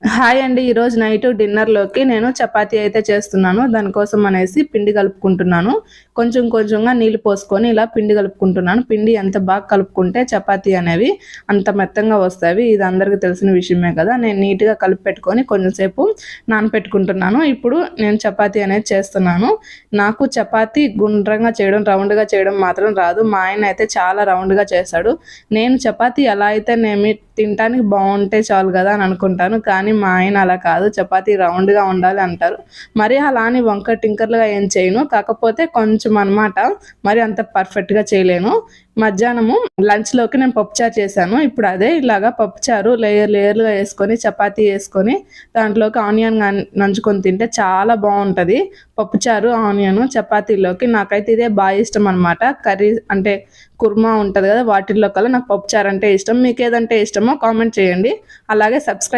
Hi అండి. ఈరోజు night డిన్నర్‌లోకి నేను చపాతీ అయితే చేస్తున్నాను. దానికోసం అనేసి పిండి కలుపుకుంటున్నాను. కొంచెం కొంచెంగా నీళ్లు పోసుకొని ఇలా పిండి కలుపుకుంటున్నాను. పిండి ఎంత బాగా కలుపుకుంటే చపాతీ అనేవి అంత మెత్తంగా వస్తాయి. ఇది అందరికీ తెలిసిన విషయమే కదా! నేను నీట్‌గా కలిపి పెట్టుకొని కొంచెం సేపు నానపెట్టుకుంటున్నాను. ఇప్పుడు నేను చపాతీ అనేది చేస్తున్నాను. నాకు చపాతీ గుండ్రంగా చేయడం, రౌండ్‌గా చేయడం మాత్రం రాదు. మా ఆయన అయితే చాలా రౌండ్‌గా చేస్తాడు. నేను చపాతీ ఎలా అయితేనేమి తినటానికి బావుంటే చాలు గదా అని అనుకుంటాను. కానీ మా ఆయన అలా కాదు. చపాతీ రౌండ్‌గా ఉండాలి అంటారు. మరి అలా అని వంకర టింకర్‌లుగా ఏం చేయను. కాకపోతే కొంచెం అనమాట. మరి అంత పర్ఫెక్ట్‌గా చేయలేను. మధ్యాహ్నము లంచ్‌లోకి నేను పప్పుచారు చేశాను. ఇప్పుడు అదే ఇలాగా పప్పుచారు లేయర్‌లుగా యేసుకొని, చపాతీ యేసుకొని దాంట్లోకి ఆనియన్ నంచుకొని తింటే చాలా బావుంటది. పప్పుచారు, ఆనియను చపాతీలోకి నాకైతే ఇదే ఇష్టం అనమాట. కర్రీ అంటే కుర్మా ఉంటది గదా! వాటిల్లో కల్లా నాకు పప్పుచారు అంటే ఇష్టం. మీకేదంటే ఇష్టమో కామెంట్ చేయండి. అలాగే సబ్స్క్రైబ్